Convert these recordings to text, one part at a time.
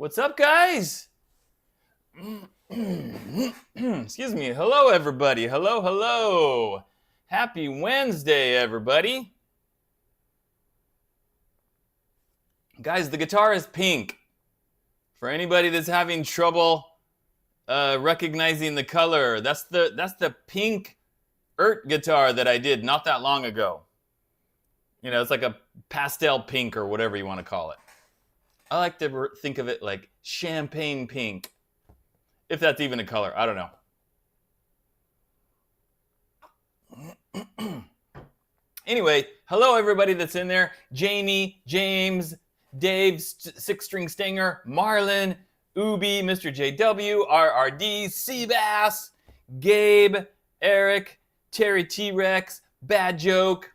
What's up, guys? Excuse me. Hello, everybody. Hello, hello. Happy Wednesday, everybody. Guys, the guitar is pink. For anybody that's having trouble recognizing the color, that's the pink Ert guitar that I did not that long ago. You know, it's like a pastel pink or whatever you want to call it. I like to think of it like champagne pink. If that's even a color, I don't know. Anyway, hello everybody that's in there. Jamie, James, Dave, Six-String Stinger, Marlon, Ubi, Mr. JW, RRD, Seabass, Gabe, Eric, Terry T-Rex, Bad Joke.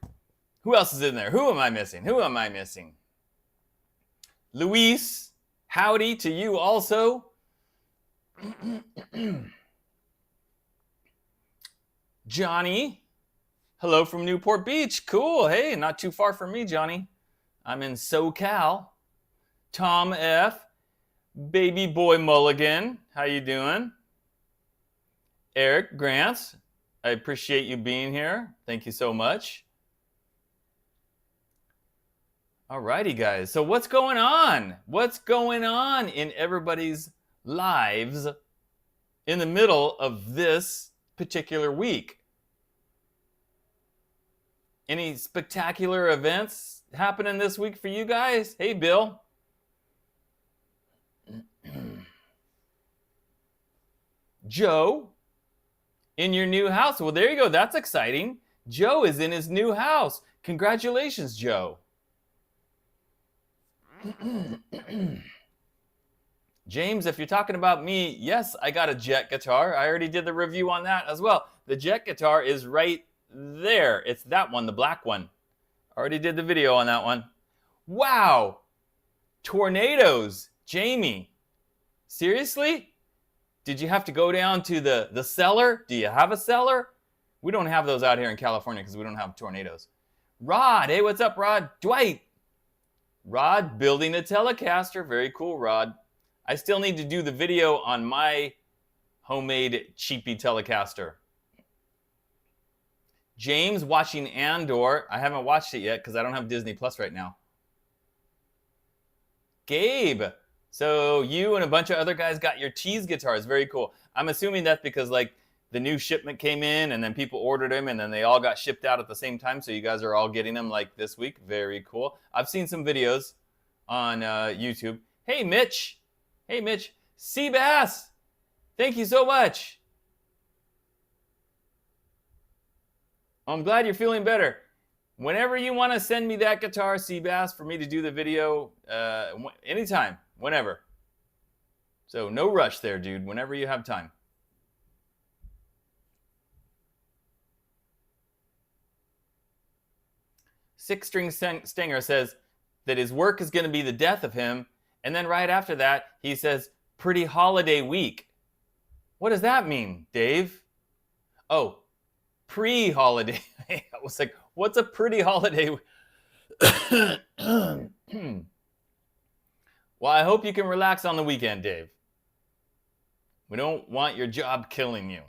Who else is in there? Who am I missing? Who am I missing? Luis, howdy to you also. Johnny, hello from Newport Beach. Cool. Hey, not too far from me, Johnny. I'm in SoCal. Tom F, Baby Boy Mulligan, how you doing? Eric Grants, I appreciate you being here. Thank you so much. Alrighty, guys. So what's going on? What's going on in everybody's lives in the middle of this particular week? Any spectacular events happening this week for you guys? Hey, Bill. Joe, in your new house. Well, there you go. That's exciting. Joe is in his new house. Congratulations, Joe. James, if you're talking about me, yes, I got a jet guitar. I already did the review on that as well. The jet guitar is right there. It's that one, the black one. Already did the video on that one. Wow. Tornadoes. Jamie, seriously? Did you have to go down to the cellar? Do you have a cellar? We don't have those out here in California because we don't have tornadoes. Rod, hey, what's up, Rod? Dwight. Rod building a Telecaster. Very cool, Rod. I still need to do the video on my homemade cheapy Telecaster. James watching Andor. I haven't watched it yet because I don't have Disney Plus right now. Gabe. So you and a bunch of other guys got your cheese guitars. Very cool. I'm assuming that's because like the new shipment came in and then people ordered them and then they all got shipped out at the same time. So you guys are all getting them like this week. Very cool. I've seen some videos on YouTube. Hey, Mitch. Hey, Mitch. Seabass. Thank you so much. I'm glad you're feeling better. Whenever you want to send me that guitar, Seabass, for me to do the video, anytime, whenever. So no rush there, dude. Whenever you have time. Six String Stinger says that his work is going to be the death of him. And then right after that, he says, pretty holiday week. What does that mean, Dave? Oh, pre-holiday. I was like, what's a pretty holiday? Well, I hope you can relax on the weekend, Dave. We don't want your job killing you.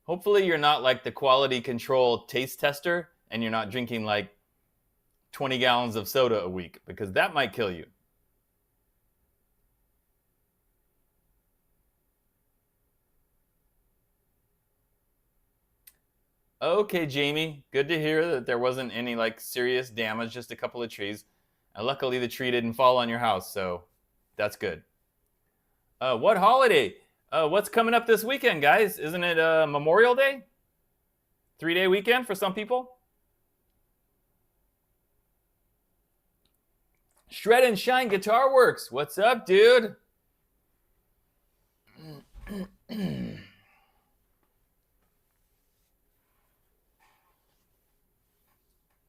Hopefully you're not like the quality control taste tester and you're not drinking like 20 gallons of soda a week because that might kill you. Okay, Jamie, good to hear that there wasn't any like serious damage, just a couple of trees. And luckily the tree didn't fall on your house, so that's good. What holiday? What's coming up this weekend, guys? Isn't it Memorial Day? 3-day weekend for some people? Shred and Shine Guitar Works. What's up, dude?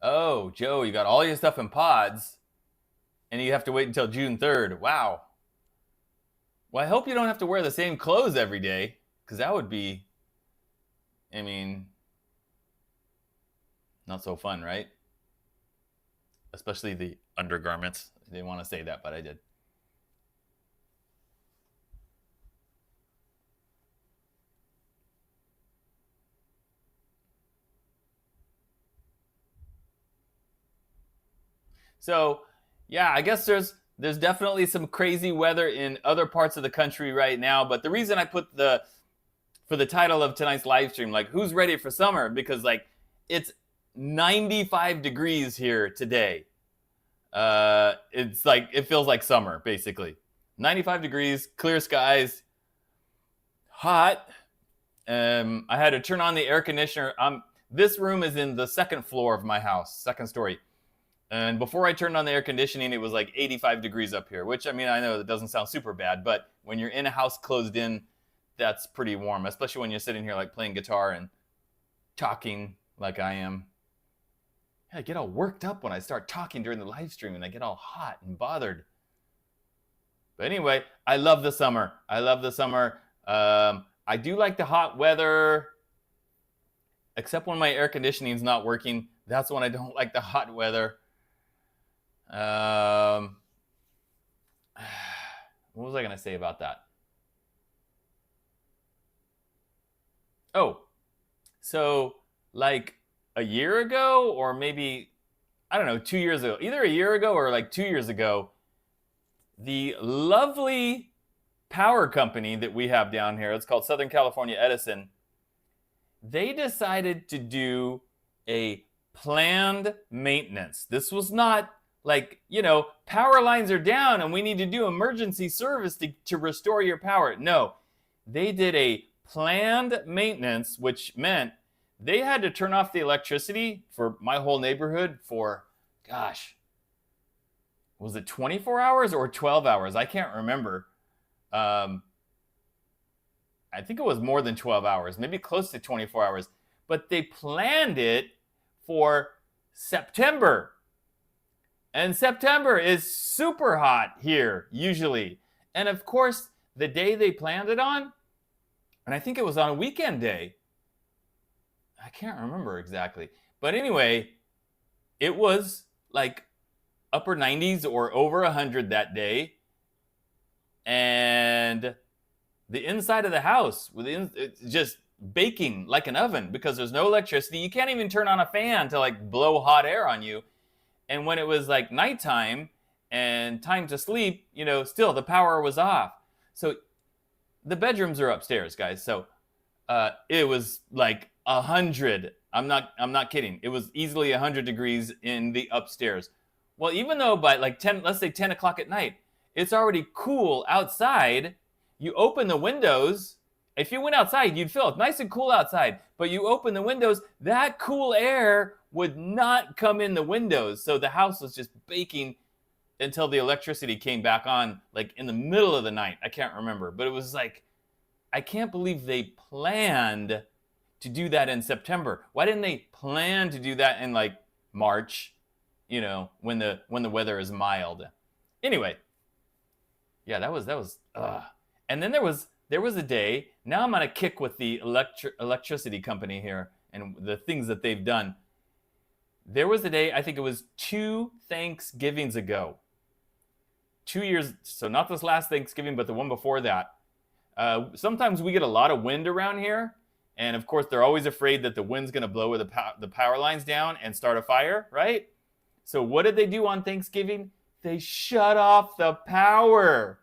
Oh, Joe, you got all your stuff in pods, and you have to wait until June 3rd. Wow. Well, I hope you don't have to wear the same clothes every day, because that would be, I mean, not so fun, right? Especially the undergarments. I didn't want to say that, but I did. So, yeah, I guess there's definitely some crazy weather in other parts of the country right now. But the reason I put for the title of tonight's live stream, like, who's ready for summer? Because, like, it's 95 degrees here today. It's like, it feels like summer, basically. 95 degrees, clear skies, hot. I had to turn on the air conditioner. This room is in the second floor of my house, second story. And before I turned on the air conditioning, it was like 85 degrees up here, which, I mean, I know that doesn't sound super bad, but when you're in a house closed in, that's pretty warm, especially when you're sitting here like playing guitar and talking like I am. I get all worked up when I start talking during the live stream and I get all hot and bothered. But anyway, I love the summer. I love the summer. I do like the hot weather, except when my air conditioning is not working. That's when I don't like the hot weather. What was I going to say about that? Oh, so like a year ago, or maybe, I don't know, 2 years ago, either a year ago or like 2 years ago, the lovely power company that we have down here, it's called Southern California Edison, they decided to do a planned maintenance. This was not like, you know, power lines are down and we need to do emergency service to restore your power. No, they did a planned maintenance, which meant they had to turn off the electricity for my whole neighborhood for, gosh, was it 24 hours or 12 hours? I can't remember. I think it was more than 12 hours, maybe close to 24 hours. But they planned it for September. And September is super hot here, usually. And of course, the day they planned it on, and I think it was on a weekend day. I can't remember exactly. But anyway, it was like upper 90s or over 100 that day. And the inside of the house, it's just baking like an oven because there's no electricity. You can't even turn on a fan to like blow hot air on you. And when it was like nighttime and time to sleep, you know, still the power was off. So the bedrooms are upstairs, guys. So it was like 100. I'm not kidding. It was easily 100 degrees in the upstairs. Well, even though by like 10, let's say 10 o'clock at night, it's already cool outside. You open the windows. If you went outside, you'd feel it nice and cool outside. But you open the windows, that cool air would not come in the windows. So the house was just baking until the electricity came back on, like in the middle of the night. I can't remember. But it was like, I can't believe they planned to do that in September. Why didn't they plan to do that in like March, you know, when the weather is mild? Anyway, yeah, that was and then there was a day, now I'm on a kick with the electricity company here and the things that they've done. There was a day, I think it was 2 Thanksgivings ago. 2 years, so not this last Thanksgiving, but the one before that. Sometimes we get a lot of wind around here. And of course, they're always afraid that the wind's going to blow the power lines down and start a fire, right? So what did they do on Thanksgiving? They shut off the power.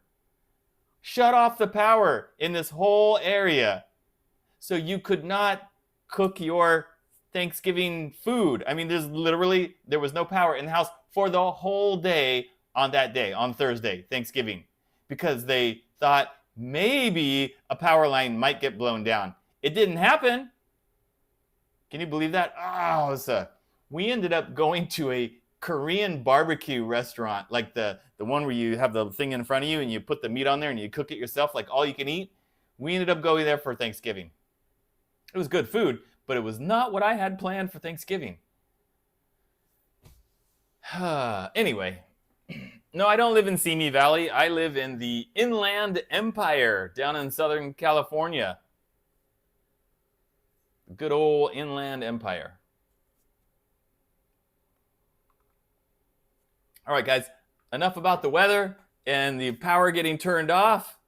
Shut off the power in this whole area. So you could not cook your Thanksgiving food. I mean, there was no power in the house for the whole day, on Thursday, Thanksgiving, because they thought maybe a power line might get blown down. It didn't happen. Can you believe that? We ended up going to a Korean barbecue restaurant, like the one where you have the thing in front of you and you put the meat on there and you cook it yourself, like all you can eat. We ended up going there for Thanksgiving. It was good food, but it was not what I had planned for Thanksgiving. Anyway, no, I don't live in Simi Valley. I live in the Inland Empire down in Southern California. Good old Inland Empire. All right, guys, enough about the weather and the power getting turned off.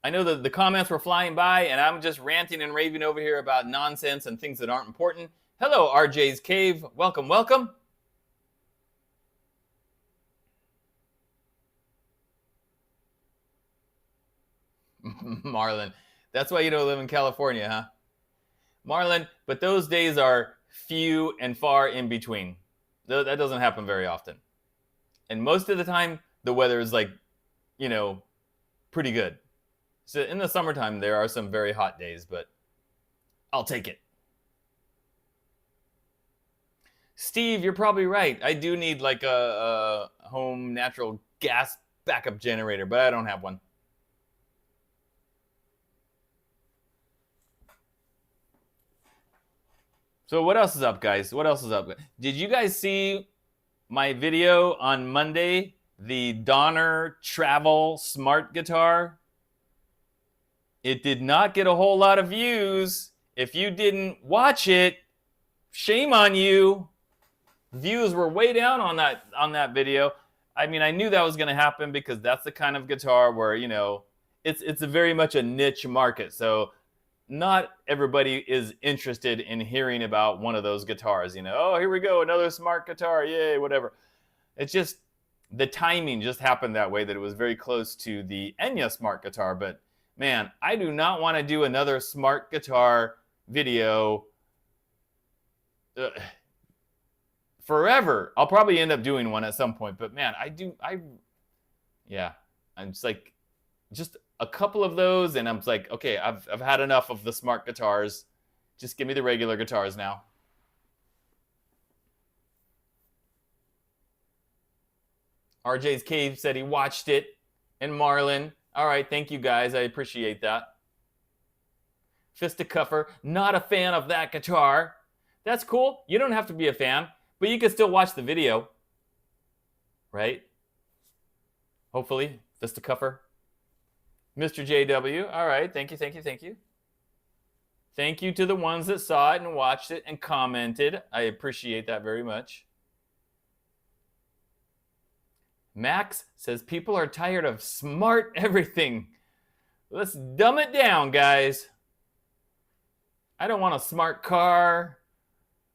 I know that the comments were flying by, and I'm just ranting and raving over here about nonsense and things that aren't important. Hello, RJ's Cave. Welcome, welcome. Marlon, that's why you don't live in California, huh? Marlon, but those days are few and far in between. That doesn't happen very often. And most of the time, the weather is like, you know, pretty good. So in the summertime, there are some very hot days, but I'll take it. Steve, you're probably right. I do need like a home natural gas backup generator, but I don't have one. So what else is up, guys? What else is up? Did you guys see my video on Monday? The Donner Travel Smart Guitar? It did not get a whole lot of views. If you didn't watch it, shame on you. Views were way down on that video. I mean, I knew that was going to happen because that's the kind of guitar where, you know, it's a very much a niche market. So not everybody is interested in hearing about one of those guitars. You know, oh, here we go, another smart guitar, yay, whatever. It's just the timing just happened that way, that it was very close to the Enya smart guitar. But man, I do not want to do another smart guitar video forever. I'll probably end up doing one at some point, but man, I'm just like, just a couple of those, and I'm like, okay, I've had enough of the smart guitars. Just give me the regular guitars now. RJ's Cave said he watched it, and Marlon. All right, thank you guys, I appreciate that. Fisticuffer, not a fan of that guitar. That's cool. You don't have to be a fan, but you can still watch the video, right? Hopefully, Fisticuffer. Mr. JW, all right, thank you, thank you, thank you. Thank you to the ones that saw it and watched it and commented. I appreciate that very much. Max says people are tired of smart everything. Let's dumb it down, guys. I don't want a smart car.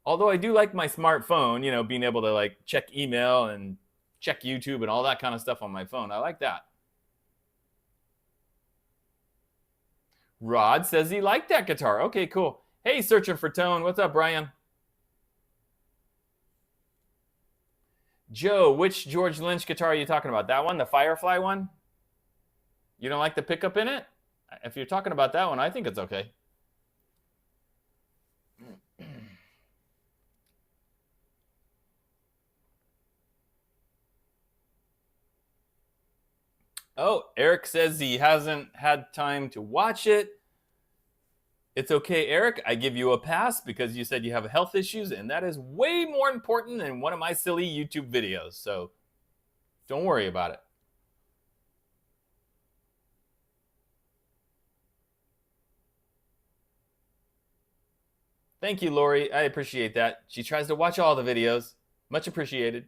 Although I do like my smartphone, you know, being able to like check email and check YouTube and all that kind of stuff on my phone. I like that. Rod says he liked that guitar. Okay, cool. Hey, searching for tone. What's up, Brian? Joe, which George Lynch guitar are you talking about? That one, the Firefly one? You don't like the pickup in it? If you're talking about that one, I think it's okay. Oh, Eric says he hasn't had time to watch it. It's okay, Eric. I give you a pass because you said you have health issues, and that is way more important than one of my silly YouTube videos. So don't worry about it. Thank you, Lori. I appreciate that. She tries to watch all the videos. Much appreciated.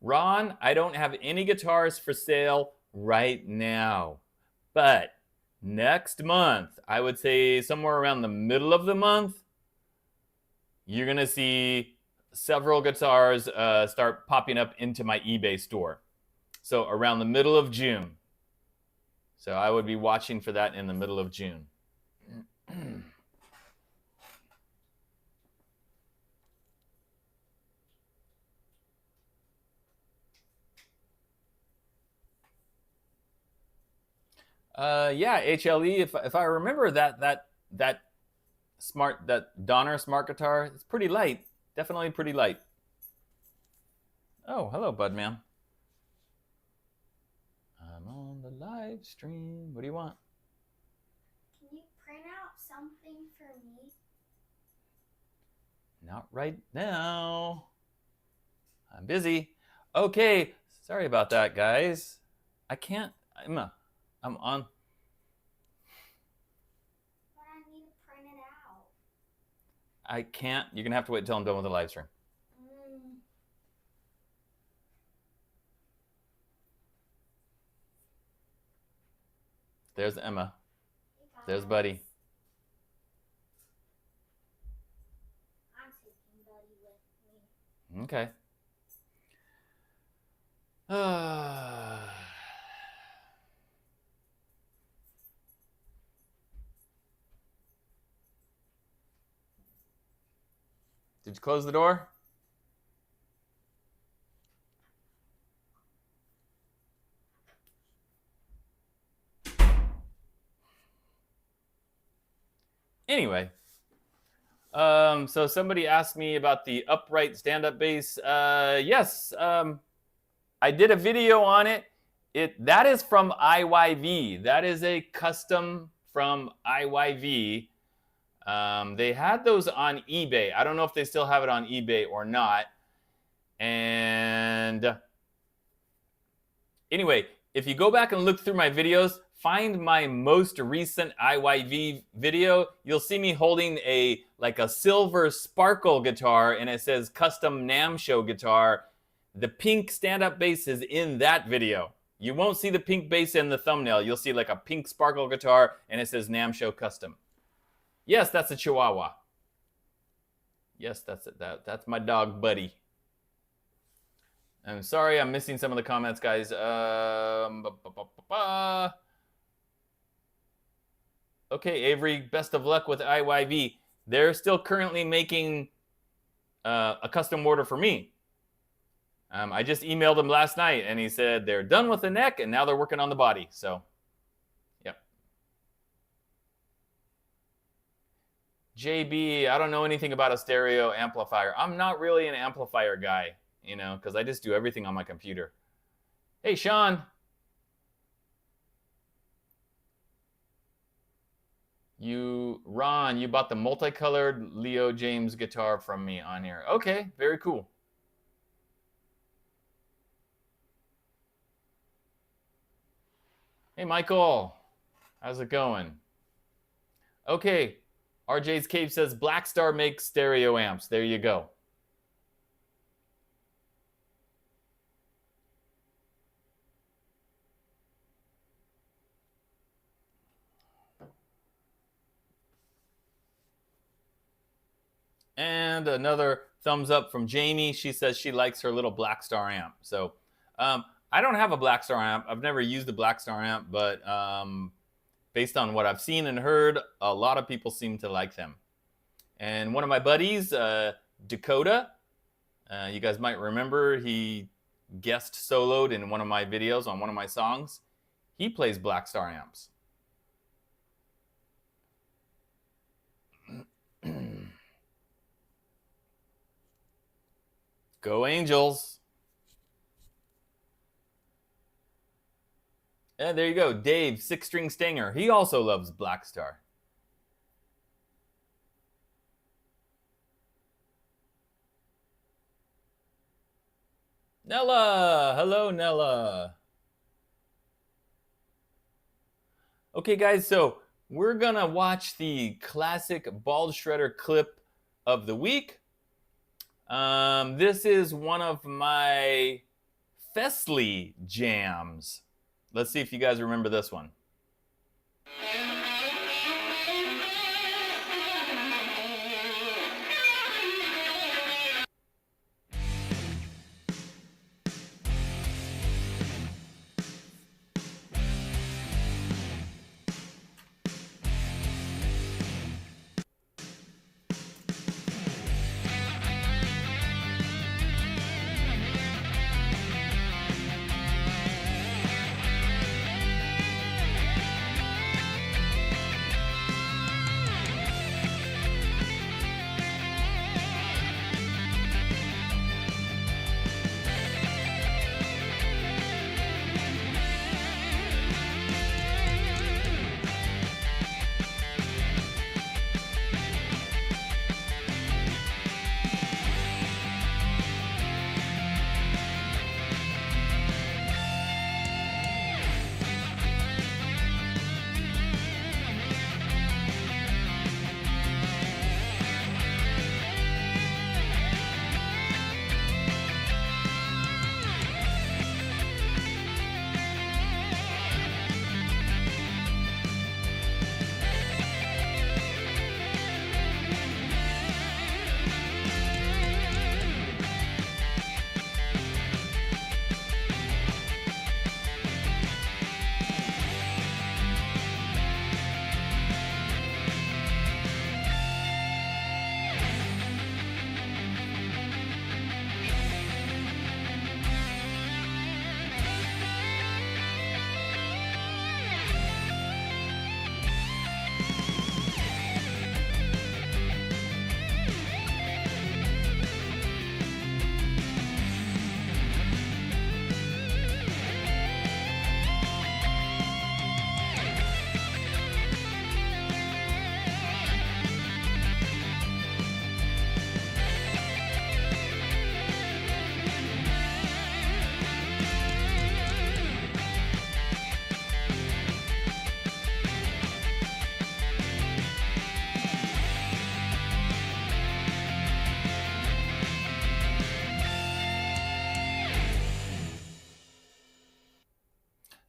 Ron, I don't have any guitars for sale right now, but next month, I would say somewhere around the middle of the month, you're going to see several guitars start popping up into my eBay store. So around the middle of June. So I would be watching for that in the middle of June. Yeah, HLE. If I remember that Donner smart guitar, it's pretty light. Definitely pretty light. Oh, hello, Budman. I'm on the live stream. What do you want? Can you print out something for me? Not right now. I'm busy. Okay, sorry about that, guys. I can't. I'm on. But I need to print it out. I can't. You're gonna have to wait until I'm done with the live stream. There's Emma. There's Buddy. I'm taking Buddy with me. Okay. Did you close the door? Anyway, So somebody asked me about the upright stand-up bass. Yes, I did a video on it. That is from IYV. That is a custom from IYV. They had those on eBay. I don't know if they still have it on eBay or not. And anyway, if you go back and look through my videos, find my most recent IYV video. You'll see me holding a silver sparkle guitar, and it says custom NAMM show guitar. The pink stand-up bass is in that video. You won't see the pink bass in the thumbnail. You'll see like a pink sparkle guitar, and it says NAMM show custom. Yes, that's a Chihuahua. Yes, that's it. That's my dog, Buddy. I'm sorry, I'm missing some of the comments, guys. Okay, Avery, best of luck with IYV. They're still currently making a custom order for me. I just emailed him last night, and he said they're done with the neck, and now they're working on the body. So, yep. JB, I don't know anything about a stereo amplifier. I'm not really an amplifier guy, you know, because I just do everything on my computer. Hey, Sean. Ron, you bought the multicolored Leo Jaymz guitar from me on here. Okay, very cool. Hey, Michael. How's it going? Okay, RJ's Cave says Black Star makes stereo amps. There you go. And another thumbs up from Jamie. She says she likes her little Black Star amp. So I don't have a Black Star amp. I've never used a Black Star amp, but based on what I've seen and heard, a lot of people seem to like them. And one of my buddies, Dakota, you guys might remember, he guest soloed in one of my videos on one of my songs. He plays Black Star amps. Go Angels. And there you go. Dave, 6-string Stanger. He also loves Black Star. Nella. Hello, Nella. Okay, guys, so we're going to watch the classic bald shredder clip of the week. This is one of my Fesley jams. Let's see if you guys remember this one.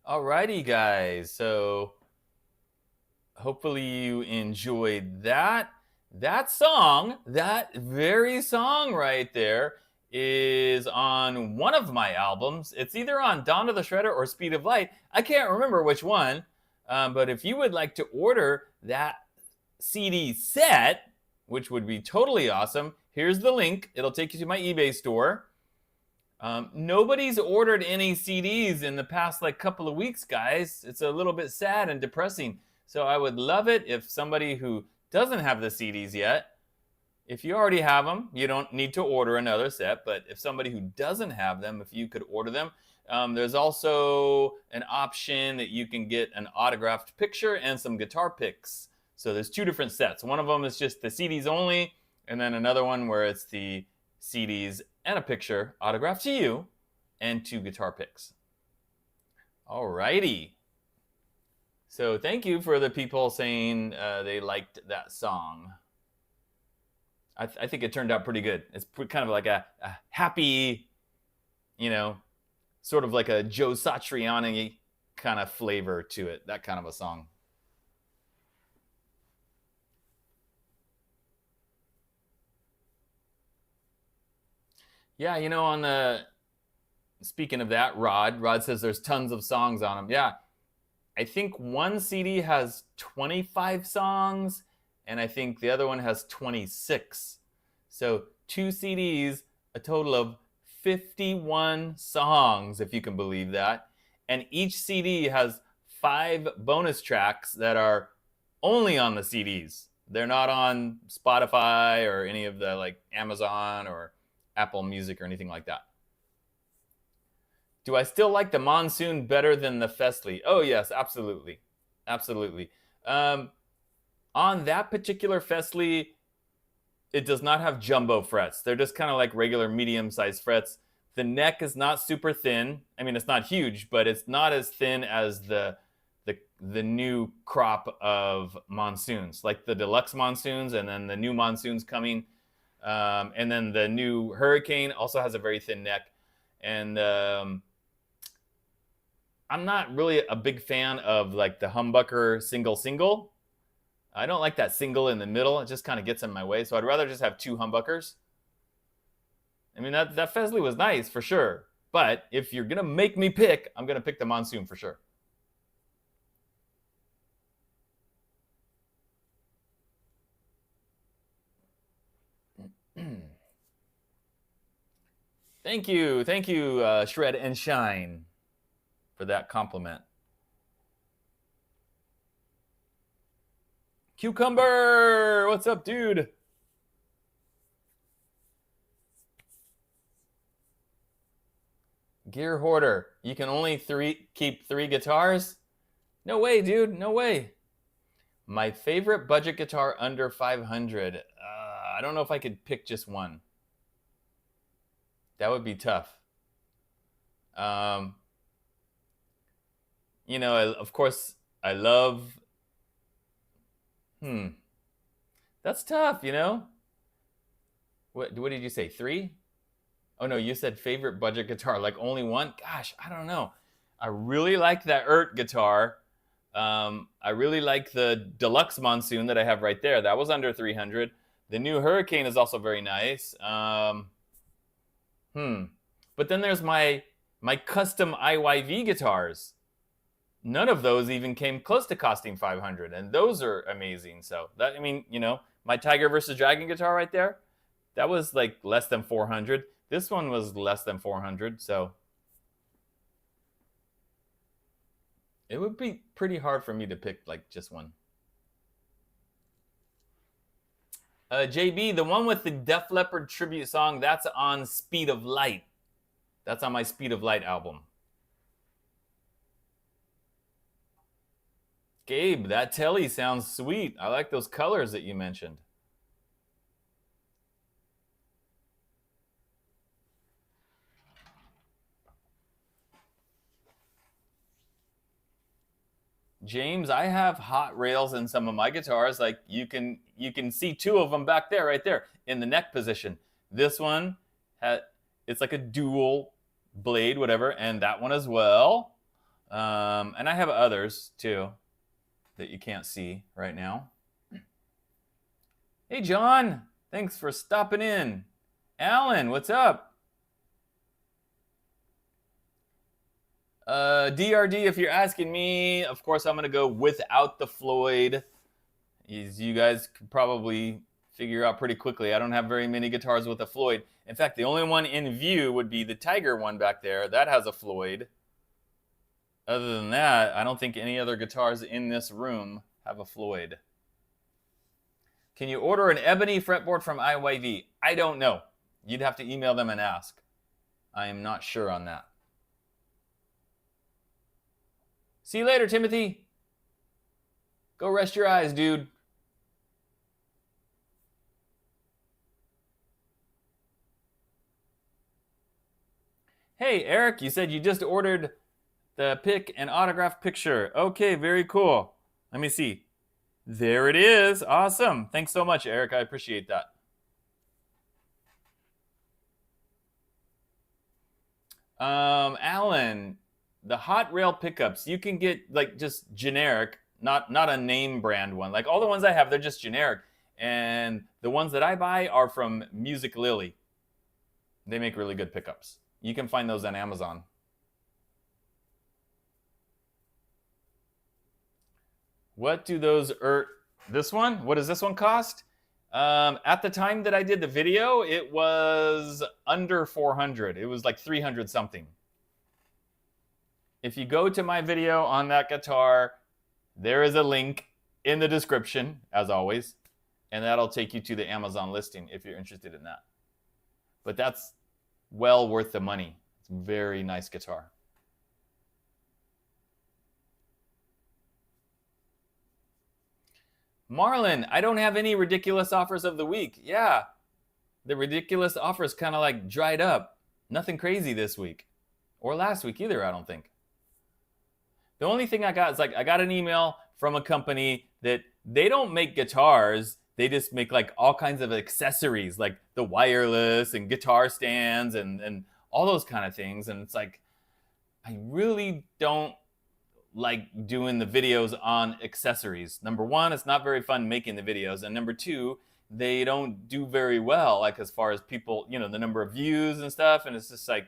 Alrighty, guys. So hopefully you enjoyed that. That song, that very song right there, is on one of my albums. It's either on Dawn of the Shredder or Speed of Light. I can't remember which one. But if you would like to order that CD set, which would be totally awesome, here's the link. It'll take you to my eBay store. Nobody's ordered any CDs in the past like couple of weeks, guys. It's a little bit sad and depressing. So I would love it if somebody who doesn't have the CDs yet, if you already have them, you don't need to order another set, but if somebody who doesn't have them, if you could order them, there's also an option that you can get an autographed picture and some guitar picks. So there's two different sets. One of them is just the CDs only, and then another one where it's the CDs and a picture autographed to you and two guitar picks. Alrighty. So thank you for the people saying they liked that song. I think it turned out pretty good. It's kind of like a happy, you know, sort of like a Joe Satriani kind of flavor to it. That kind of a song. Yeah, you know, on the, speaking of that, Rod says there's tons of songs on them. Yeah, I think one CD has 25 songs, and I think the other one has 26. So 2 CDs, a total of 51 songs, if you can believe that. And each CD has 5 bonus tracks that are only on the CDs. They're not on Spotify or any of the like Amazon or Apple Music or anything like that. Do I still like the Monsoon better than the Fesley? Oh, yes, absolutely. Absolutely. On that particular Fesley, it does not have jumbo frets. They're just kind of like regular medium-sized frets. The neck is not super thin. I mean, it's not huge, but it's not as thin as the new crop of Monsoons, like the Deluxe Monsoons, and then the new Monsoons coming. And then the new Hurricane also has a very thin neck. And I'm not really a big fan of like the humbucker single. I don't like that single in the middle. It just kind of gets in my way. So I'd rather just have 2 humbuckers. I mean, that Fesley was nice for sure. But if you're going to make me pick, I'm going to pick the Monsoon for sure. Thank you, Shred and Shine, for that compliment. Cucumber, what's up, dude? Gear hoarder, you can only keep 3 guitars? No way, dude, no way. My favorite budget guitar under 500. I don't know if I could pick just one. That would be tough. You know, of course, I love... That's tough, you know? What did you say, 3? Oh, no, you said favorite budget guitar, like only one? Gosh, I don't know. I really like that S.I.T guitar. I really like the Deluxe Monsoon that I have right there. That was under 300. The new Hurricane is also very nice. But then there's my custom IYV guitars. None of those even came close to costing 500, and those are amazing. So that, I mean, you know, my Tiger versus Dragon guitar right there, that was like less than 400. This one was less than 400, so it would be pretty hard for me to pick like just one. JB, the one with the Def Leppard tribute song, that's on Speed of Light. That's on my Speed of Light album. Gabe, that telly sounds sweet. I like those colors that you mentioned. James, I have hot rails in some of my guitars. Like you can see 2 of them back there, right there, in the neck position. This one, it's like a dual blade, whatever, and that one as well. And I have others too that you can't see right now. Hey, John, thanks for stopping in. Alan, what's up? DRD, if you're asking me, of course I'm going to go without the Floyd. As you guys could probably figure out pretty quickly, I don't have very many guitars with a Floyd. In fact, the only one in view would be the Tiger one back there. That has a Floyd. Other than that, I don't think any other guitars in this room have a Floyd. Can you order an ebony fretboard from IYV? I don't know. You'd have to email them and ask. I am not sure on that. See you later, Timothy. Go rest your eyes, dude. Hey, Eric, you said you just ordered the pick and autograph picture. Okay, very cool. Let me see. There it is. Awesome. Thanks so much, Eric. I appreciate that. Alan, the hot rail pickups, you can get like just generic, not a name brand one. Like all the ones I have, they're just generic. And the ones that I buy are from Musiclily. They make really good pickups. You can find those on Amazon. What do those this one? What does this one cost? At the time that I did the video, it was under 400. It was like 300 something. If you go to my video on that guitar, there is a link in the description, as always, and that'll take you to the Amazon listing if you're interested in that. But that's well worth the money. It's a very nice guitar. Marlon, I don't have any ridiculous offers of the week. Yeah, the ridiculous offers kind of like dried up. Nothing crazy this week. Or last week either, I don't think. The only thing I got is like I got an email from a company that they don't make guitars. They just make like all kinds of accessories like the wireless and guitar stands and all those kind of things. And it's like, I really don't like doing the videos on accessories. Number one, it's not very fun making the videos. And number two, they don't do very well, like as far as people, you know, the number of views and stuff. And it's just like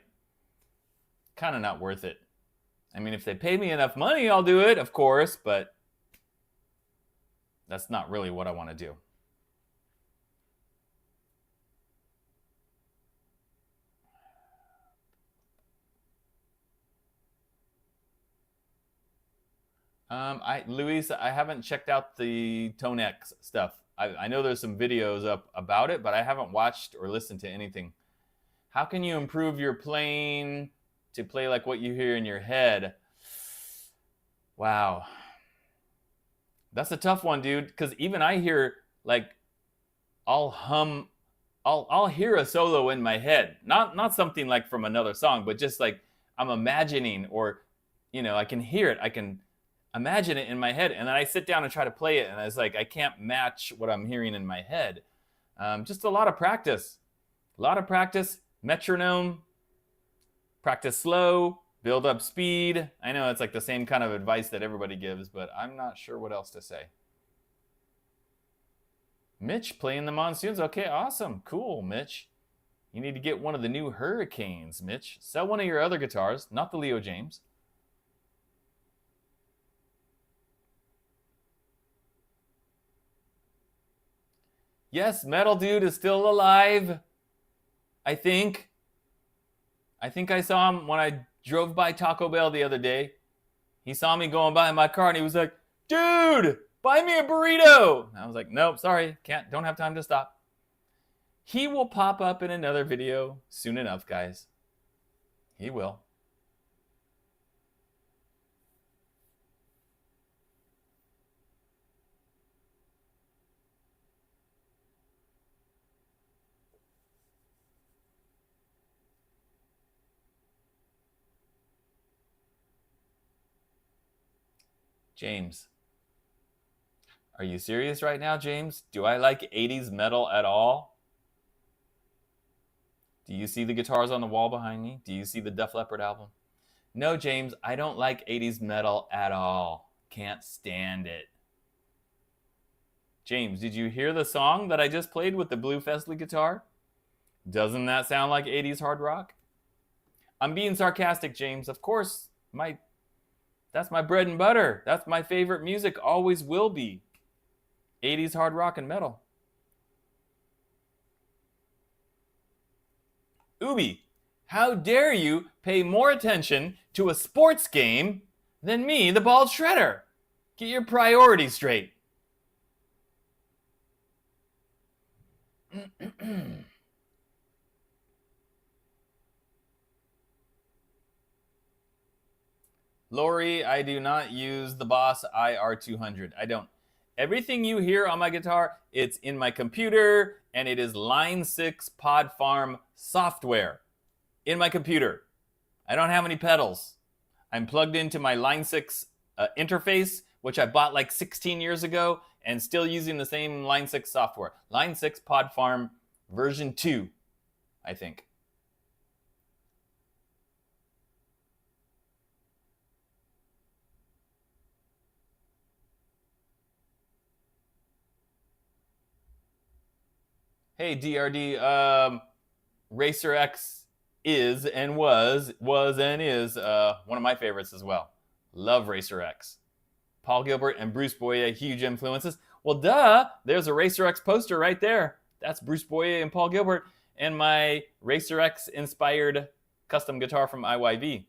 kind of not worth it. I mean, if they pay me enough money, I'll do it, of course, but that's not really what I want to do. Luis, I haven't checked out the Tone X stuff. I know there's some videos up about it, but I haven't watched or listened to anything. How can you improve your playing to play like what you hear in your head? Wow. That's a tough one, dude, because even I hear, like, I'll hear a solo in my head. Not something like from another song, but just like I'm imagining, or, you know, I can hear it. I can imagine it in my head, and then I sit down and try to play it, and it's like I can't match what I'm hearing in my head. Just a lot of practice. A lot of practice. Metronome. Practice slow. Build up speed. I know it's like the same kind of advice that everybody gives, but I'm not sure what else to say. Mitch playing the Monsoons. Okay, awesome. Cool, Mitch. You need to get one of the new Hurricanes, Mitch. Sell one of your other guitars, not the Leo James. Yes, Metal Dude is still alive. I think I saw him when I drove by Taco Bell the other day. He saw me going by in my car and he was like, "Dude, buy me a burrito." And I was like, "Nope, sorry, don't have time to stop." He will pop up in another video soon enough, guys. He will. James. Are you serious right now, James? Do I like 80s metal at all? Do you see the guitars on the wall behind me? Do you see the Def Leppard album? No, James, I don't like 80s metal at all. Can't stand it. James, did you hear the song that I just played with the blue Fesley guitar? Doesn't that sound like 80s hard rock? I'm being sarcastic, James. Of course, that's my bread and butter. That's my favorite music, always will be. 80s hard rock and metal. Ubi, how dare you pay more attention to a sports game than me, the bald shredder? Get your priorities straight. Lori, I do not use the Boss IR200. I don't. Everything you hear on my guitar, it's in my computer, and it is Line 6 Pod Farm software in my computer. I don't have any pedals. I'm plugged into my Line 6 interface, which I bought like 16 years ago, and still using the same Line 6 software. Line 6 Pod Farm version 2, I think. Hey, DRD, Racer X is and was and is one of my favorites as well. Love Racer X. Paul Gilbert and Bruce Boyer, huge influences. Well, duh, there's a Racer X poster right there. That's Bruce Boyer and Paul Gilbert and my Racer X inspired custom guitar from IYV.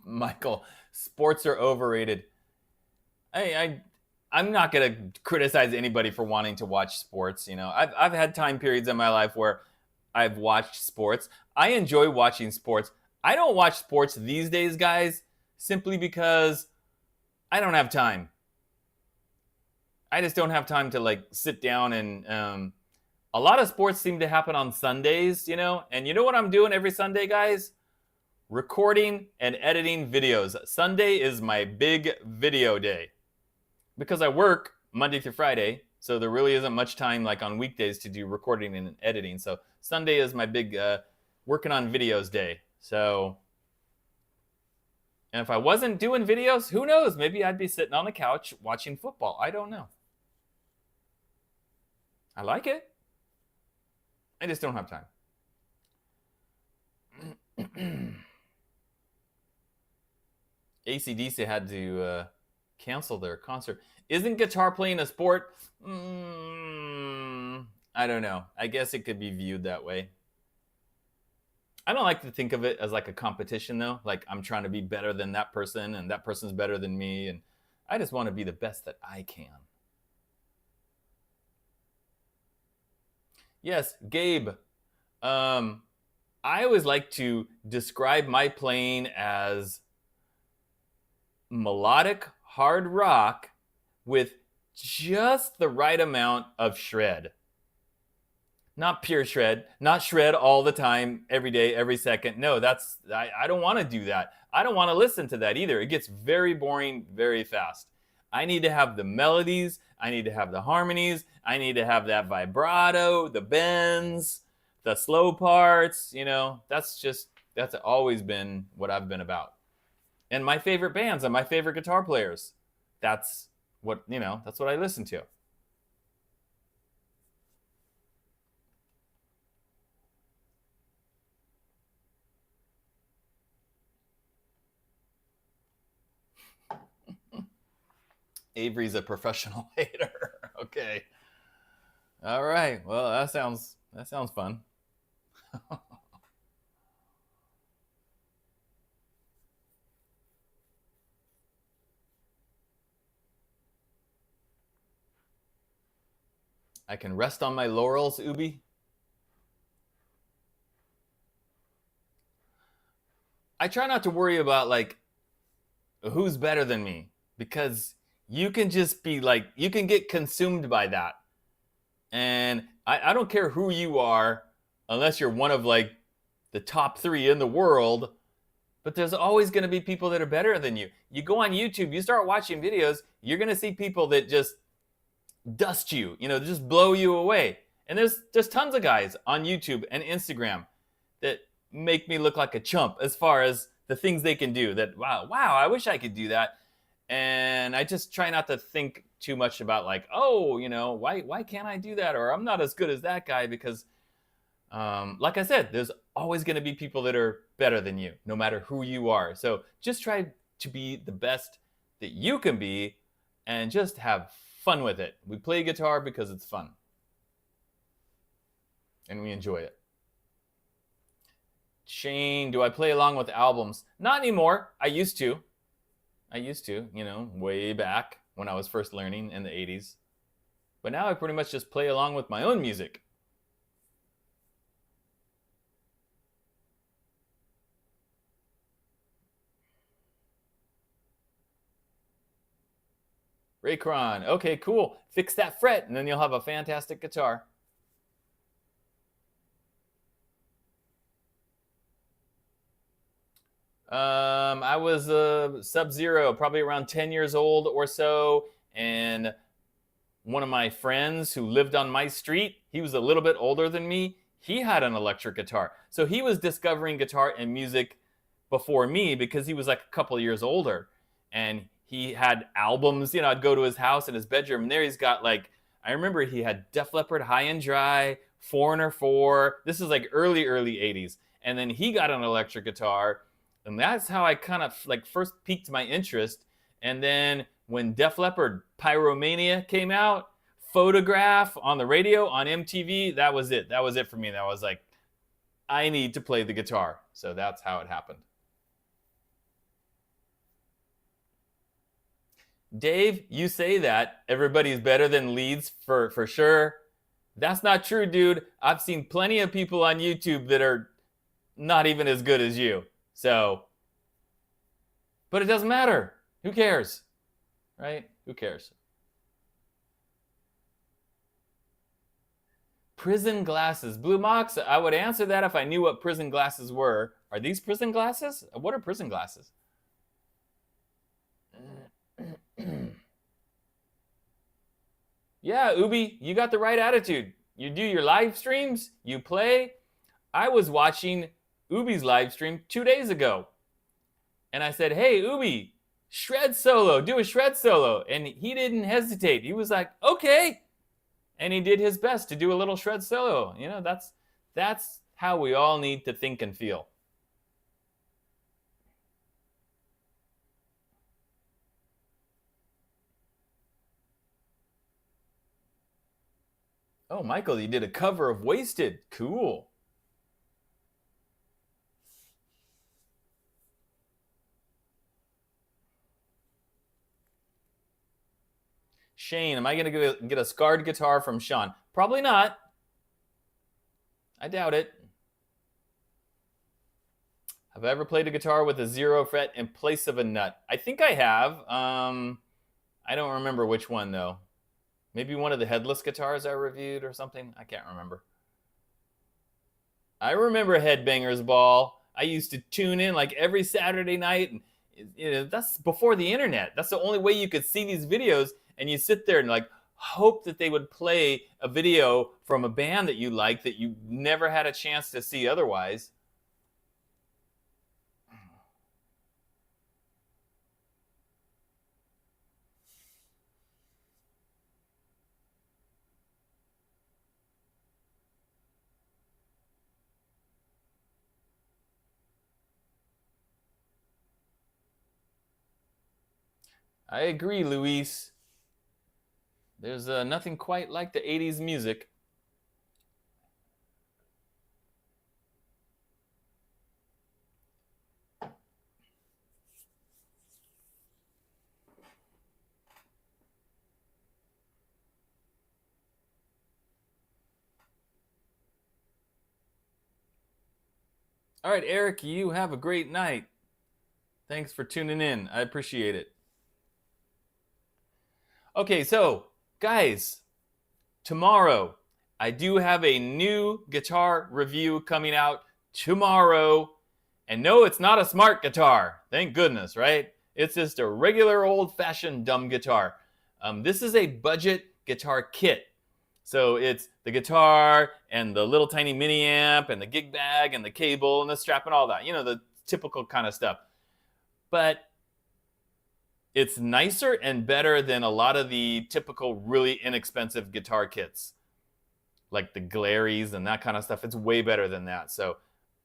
Michael, sports are overrated. I'm not gonna criticize anybody for wanting to watch sports. You know, I've had time periods in my life where I've watched sports. I enjoy watching sports. I don't watch sports these days, guys, simply because I don't have time. I just don't have time to like sit down and a lot of sports seem to happen on Sundays, you know. And you know what I'm doing every Sunday, guys? Recording and editing videos. Sunday is my big video day because I work Monday through Friday, so there really isn't much time like on weekdays to do recording and editing. So Sunday is my big working on videos day. So, and if I wasn't doing videos, who knows? Maybe I'd be sitting on the couch watching football. I don't know. I like it. I just don't have time. AC/DC had to cancel their concert. Isn't guitar playing a sport? I don't know. I guess it could be viewed that way. I don't like to think of it as like a competition, though. Like I'm trying to be better than that person, and that person's better than me, and I just want to be the best that I can. Yes, Gabe. I always like to describe my playing as melodic hard rock with just the right amount of shred. Not pure shred, not shred all the time, every day, every second. No, I don't want to do that. I don't want to listen to that either. It gets very boring very fast. I need to have the melodies, I need to have the harmonies, I need to have that vibrato, the bends, the slow parts, you know. That's always been what I've been about. And my favorite bands and my favorite guitar players. That's what I listen to. Avery's a professional hater. Okay. All right. Well, that sounds fun. I can rest on my laurels, Ubi. I try not to worry about like who's better than me, because you can just be like, you can get consumed by that. And I don't care who you are, unless you're one of like the top 3 in the world, but there's always going to be people that are better than you. You go on YouTube, you start watching videos, you're going to see people that just dust you, just blow you away. And there's tons of guys on YouTube and Instagram that make me look like a chump as far as the things they can do. That wow, I wish I could do that. And I just try not to think too much about like, oh, why can't I do that? Or I'm not as good as that guy, because like I said, there's always going to be people that are better than you, no matter who you are. So just try to be the best that you can be and just have fun with it. We play guitar because it's fun and we enjoy it. Shane, do I play along with albums? Not anymore. I used to, way back when I was first learning in the 80s. But now I pretty much just play along with my own music. Raycron, okay, cool. Fix that fret and then you'll have a fantastic guitar. I was Sub-Zero, probably around 10 years old or so, and one of my friends who lived on my street, he was a little bit older than me, he had an electric guitar. So he was discovering guitar and music before me because he was like a couple years older, and he had albums. I'd go to his house in his bedroom, and there he's got like, I remember he had Def Leppard, High and Dry, Foreigner 4. This is like early 80s. And then he got an electric guitar, and that's how I kind of like first piqued my interest. And then when Def Leppard Pyromania came out, Photograph on the radio, on MTV, that was it. That was it for me. That was like, I need to play the guitar. So that's how it happened. Dave, you say that everybody's better than Leeds for sure. That's not true, dude. I've seen plenty of people on YouTube that are not even as good as you. So, but it doesn't matter. Who cares? Right? Who cares? Prison glasses. Blue Mox, I would answer that if I knew what prison glasses were. Are these prison glasses? What are prison glasses? Yeah, Ubi, you got the right attitude. You do your live streams, you play. I was watching Ubi's live stream 2 days ago. And I said, hey, Ubi, shred solo, do a shred solo. And he didn't hesitate. He was like, okay. And he did his best to do a little shred solo. That's how we all need to think and feel. Oh, Michael, you did a cover of Wasted. Cool. Shane, am I going to get a scarred guitar from Sean? Probably not. I doubt it. Have I ever played a guitar with a 0 fret in place of a nut? I think I have. I don't remember which one, though. Maybe one of the headless guitars I reviewed or something. I can't remember. I remember Headbangers Ball. I used to tune in like every Saturday night. And that's before the internet. That's the only way you could see these videos. And you sit there and like hope that they would play a video from a band that you like that you never had a chance to see otherwise. I agree, Luis. There's nothing quite like the 80s music. All right, Eric, you have a great night. Thanks for tuning in. I appreciate it. Okay, so guys, tomorrow I do have a new guitar review coming out tomorrow. And no, it's not a smart guitar. Thank goodness, right? It's just a regular old-fashioned dumb guitar. This is a budget guitar kit. So it's the guitar and the little tiny mini amp and the gig bag and the cable and the strap and all that. You know, the typical kind of stuff. But it's nicer and better than a lot of the typical really inexpensive guitar kits, like the Glaries and that kind of stuff. It's way better than that. So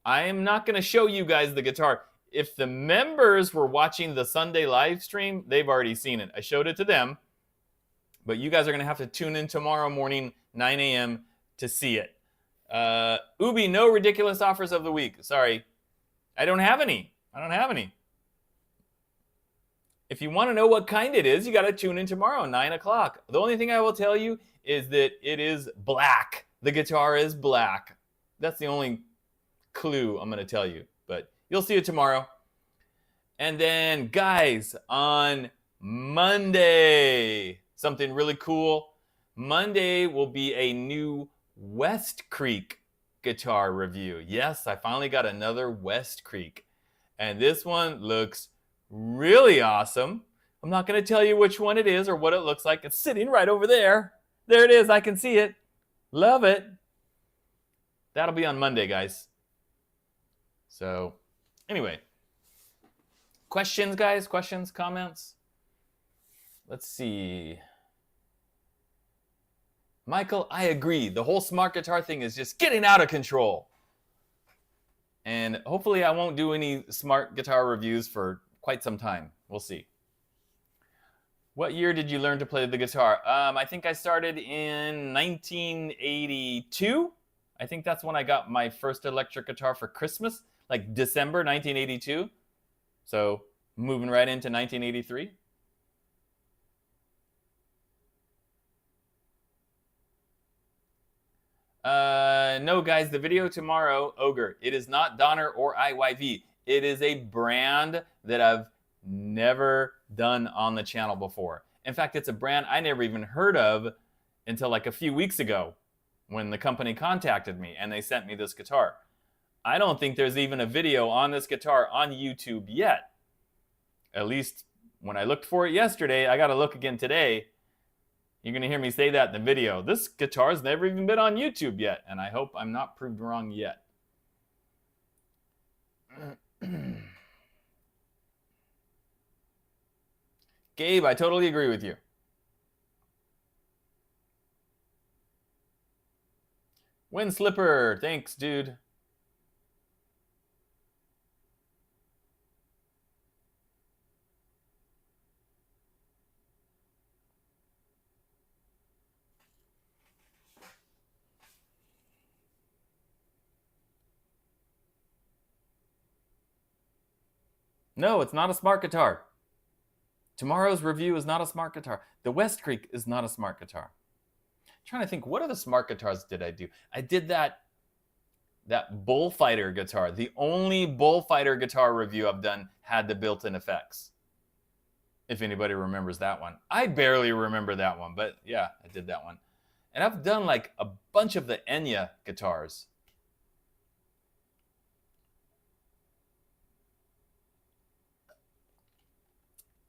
I am not going to show you guys the guitar. If the members were watching the Sunday live stream, they've already seen it. I showed it to them. But you guys are going to have to tune in tomorrow morning, 9 a.m. to see it. Ubi, no ridiculous offers of the week. Sorry. I don't have any. If you want to know what kind it is, you got to tune in tomorrow, 9 o'clock. The only thing I will tell you is that it is black. The guitar is black. That's the only clue I'm going to tell you. But you'll see it tomorrow. And then, guys, on Monday, something really cool. Monday will be a new West Creek guitar review. Yes, I finally got another West Creek. And this one looks really awesome. I'm not going to tell you which one it is or what it looks like. It's sitting right over there. There it is. I can see it. Love it. That'll be on Monday, guys. So, anyway. Questions, guys? Questions? Comments? Let's see. Michael, I agree. The whole smart guitar thing is just getting out of control. And hopefully I won't do any smart guitar reviews for quite some time. We'll see. What year did you learn to play the guitar? I think I started in 1982. I think that's when I got my first electric guitar for Christmas, like December 1982. So moving right into 1983. No, guys, the video tomorrow, Ogre, it is not Donner or IYV. It is a brand that I've never done on the channel before. In fact, it's a brand I never even heard of until like a few weeks ago when the company contacted me and they sent me this guitar. I don't think there's even a video on this guitar on YouTube yet. At least when I looked for it yesterday, I got to look again today. You're going to hear me say that in the video. This guitar's never even been on YouTube yet, and I hope I'm not proved wrong yet. Gabe, I totally agree with you. Wind Slipper, thanks, dude. No, it's not a smart guitar. Tomorrow's review is not a smart guitar. The West Creek is not a smart guitar. I'm trying to think, what other smart guitars did I do? I did that Bullfighter guitar. The only Bullfighter guitar review I've done had the built-in effects. If anybody remembers that one. I barely remember that one, but yeah, I did that one. And I've done like a bunch of the Enya guitars.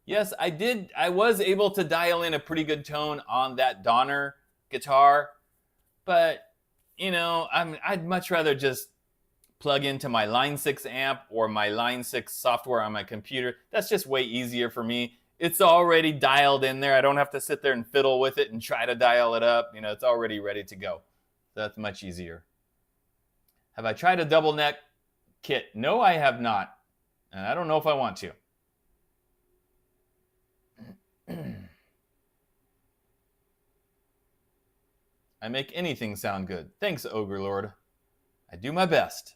Yes, I did. I was able to dial in a pretty good tone on that Donner guitar, but you know, I'd much rather just plug into my Line 6 amp or my Line 6 software on my computer. That's just way easier for me. It's already dialed in there. I don't have to sit there and fiddle with it and try to dial it up. You know, it's already ready to go. That's much easier. Have I tried a double neck kit? No, I have not. And I don't know if I want to. I make anything sound good. Thanks, Ogre Lord. I do my best.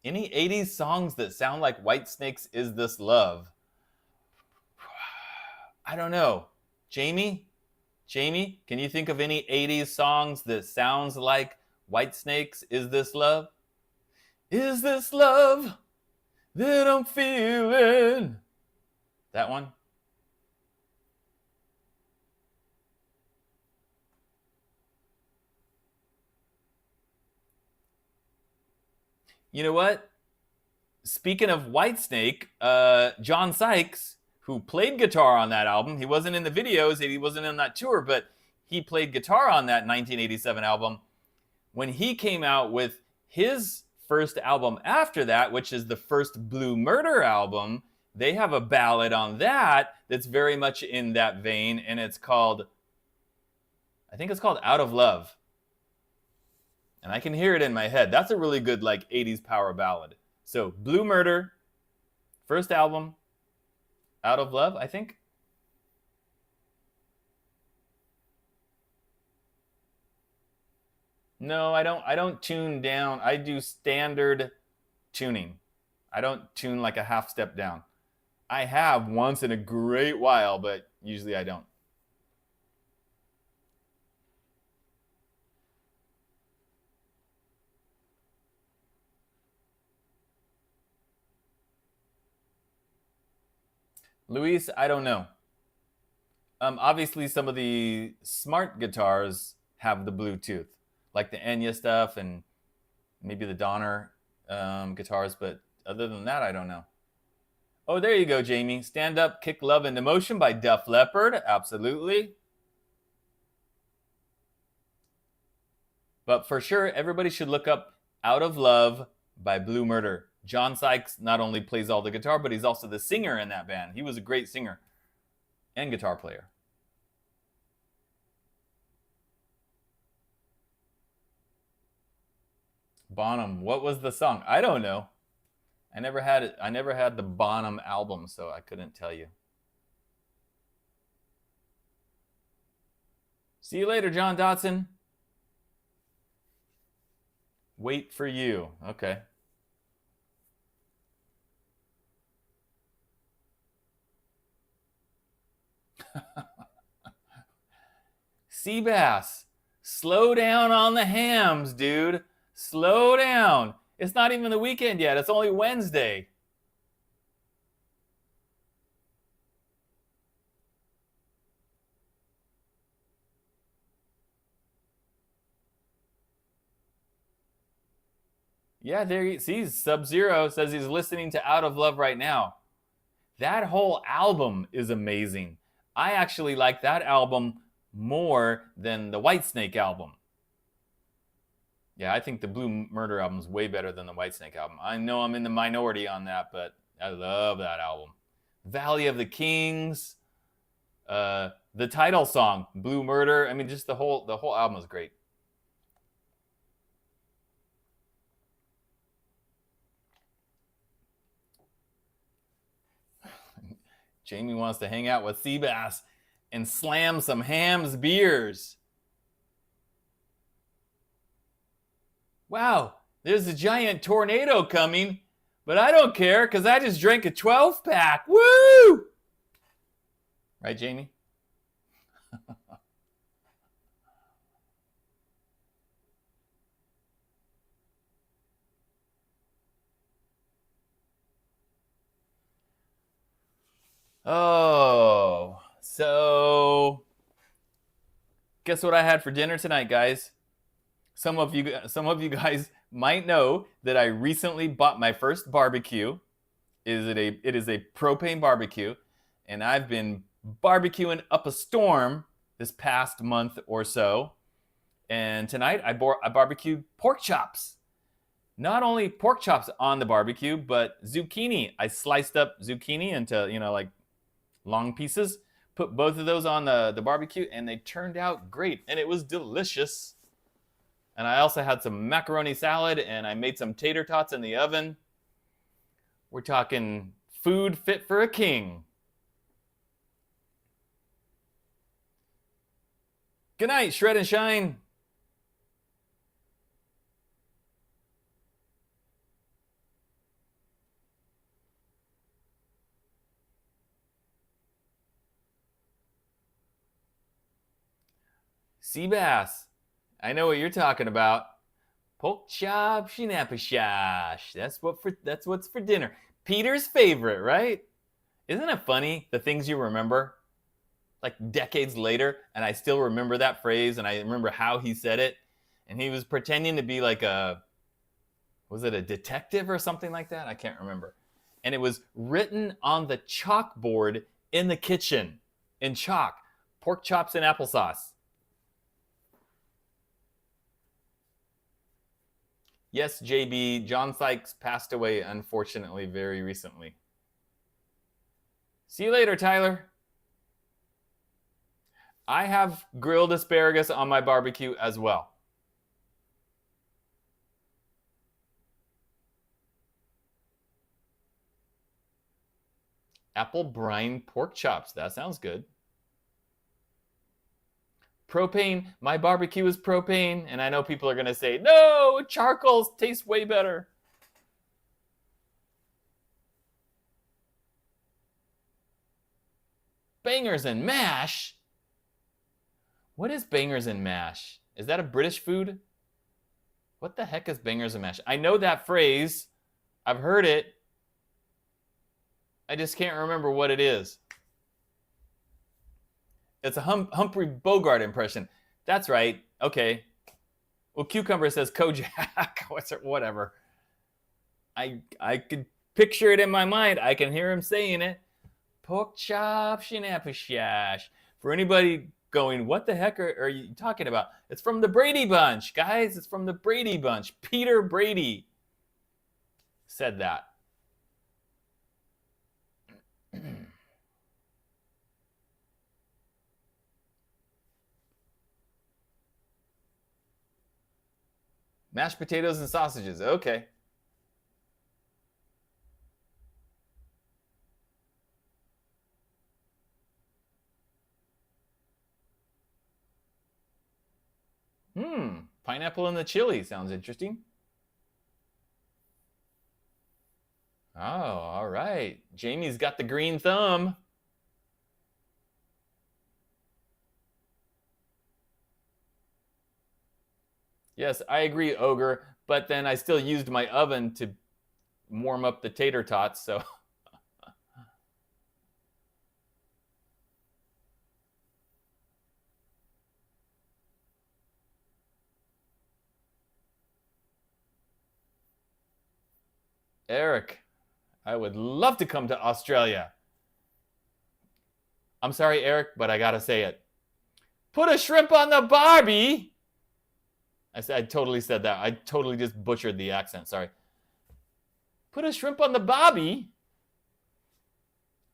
Any 80s songs that sound like Whitesnake's Is This Love? I don't know. Jamie, can you think of any 80s songs that sounds like Whitesnake's Is This Love? Is this love that I'm feeling? That one? You know what? Speaking of Whitesnake, John Sykes who played guitar on that album. He wasn't in the videos, he wasn't in that tour, but he played guitar on that 1987 album. When he came out with his first album after that, which is the first Blue Murder album, they have a ballad on that that's very much in that vein, and it's called, I think it's called Out of Love. And I can hear it in my head. That's a really good like 80s power ballad. So Blue Murder, first album, Out of Love, I think. No, I don't tune down. I do standard tuning. I don't tune like a half step down. I have once in a great while, but usually I don't. Luis, I don't know. Obviously, some of the smart guitars have the Bluetooth, like the Enya stuff and maybe the Donner guitars, but other than that, I don't know. Oh, there you go, Jamie. Stand Up, Kick Love into Motion by Def Leppard. Absolutely. But for sure, everybody should look up Out of Love by Blue Murder. John Sykes not only plays all the guitar, but he's also the singer in that band. He was a great singer and guitar player. Bonham, what was the song? I don't know. I never had it. I never had the Bonham album, so I couldn't tell you. See you later, John Dotson. Wait for you. Okay. Seabass, slow down on the hams, dude. Slow down. It's not even the weekend yet. It's only Wednesday. Yeah, there he sees Sub-Zero says he's listening to Out of Love right now. That whole album is amazing. I actually like that album more than the Whitesnake album. Yeah, I think the Blue Murder album is way better than the Whitesnake album. I know I'm in the minority on that, but I love that album. Valley of the Kings, the title song, Blue Murder. I mean, just the whole album is great. Jamie wants to hang out with Seabass and slam some hams beers. Wow, there's a giant tornado coming, but I don't care because I just drank a 12-pack. Woo! Right, Jamie? Oh, so guess what I had for dinner tonight, guys? Some of you guys might know that I recently bought my first barbecue. It is a propane barbecue, and I've been barbecuing up a storm this past month or so. And tonight I barbecued pork chops. Not only pork chops on the barbecue, but zucchini. I sliced up zucchini into, like long pieces, put both of those on the barbecue, and they turned out great, and it was delicious. And I also had some macaroni salad, and I made some tater tots in the oven. We're talking food fit for a king. Good night, Shred and Shine. Seabass, I know what you're talking about. Pork chop, shinapashash. That's what's for dinner. Peter's favorite, right? Isn't it funny the things you remember, like decades later, and I still remember that phrase, and I remember how he said it, and he was pretending to be like was it a detective or something like that? I can't remember. and it was written on the chalkboard in the kitchen in chalk. Pork chops and applesauce. Yes, JB, John Sykes passed away, unfortunately, very recently. See you later, Tyler. I have grilled asparagus on my barbecue as well. Apple brine pork chops. That sounds good. Propane. My barbecue is propane. And I know people are going to say, no, charcoal tastes way better. Bangers and mash? What is bangers and mash? Is that a British food? What the heck is bangers and mash? I know that phrase. I've heard it. I just can't remember what it is. It's a Humphrey Bogart impression. That's right. Okay. Well, Cucumber says Kojak. Whatever. I could picture it in my mind. I can hear him saying it. Pork chop, shinapashash. For anybody going, what the heck are you talking about? It's from the Brady Bunch, guys. It's from the Brady Bunch. Peter Brady said that. Mashed potatoes and sausages. Okay. Pineapple in the chili sounds interesting. Oh, all right. Jamie's got the green thumb. Yes, I agree, Ogre, but then I still used my oven to warm up the tater tots, so. Eric, I would love to come to Australia. I'm sorry, Eric, but I gotta say it. Put a shrimp on the barbie. I totally said that. I totally just butchered the accent. Sorry. Put a shrimp on the barbie.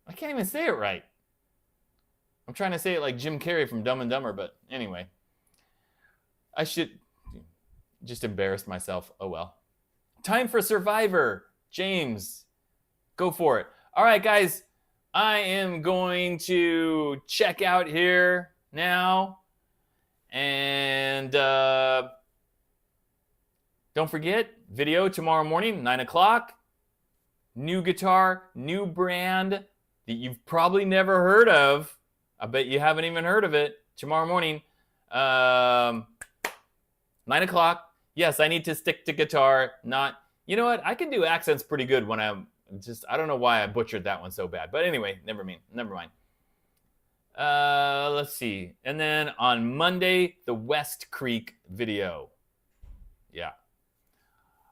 I can't even say it right. I'm trying to say it like Jim Carrey from Dumb and Dumber, but anyway. I should just embarrass myself. Oh well. Time for Survivor. James, go for it. All right, guys. I am going to check out here now. And don't forget, video tomorrow morning, 9 o'clock. New guitar, new brand that you've probably never heard of. I bet you haven't even heard of it. Tomorrow morning, 9 o'clock. Yes, I need to stick to guitar, not... You know what? I can do accents pretty good when I'm just... I don't know why I butchered that one so bad. But anyway, never mind. Let's see. And then on Monday, the West Creek video. Yeah.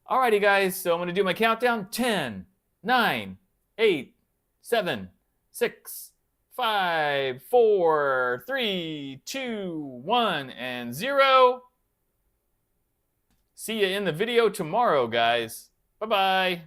Alrighty, guys. So I'm going to do my countdown. 10, 9, 8, 7, 6, 5, 4, 3, 2, 1, and 0. See you in the video tomorrow, guys. Bye-bye.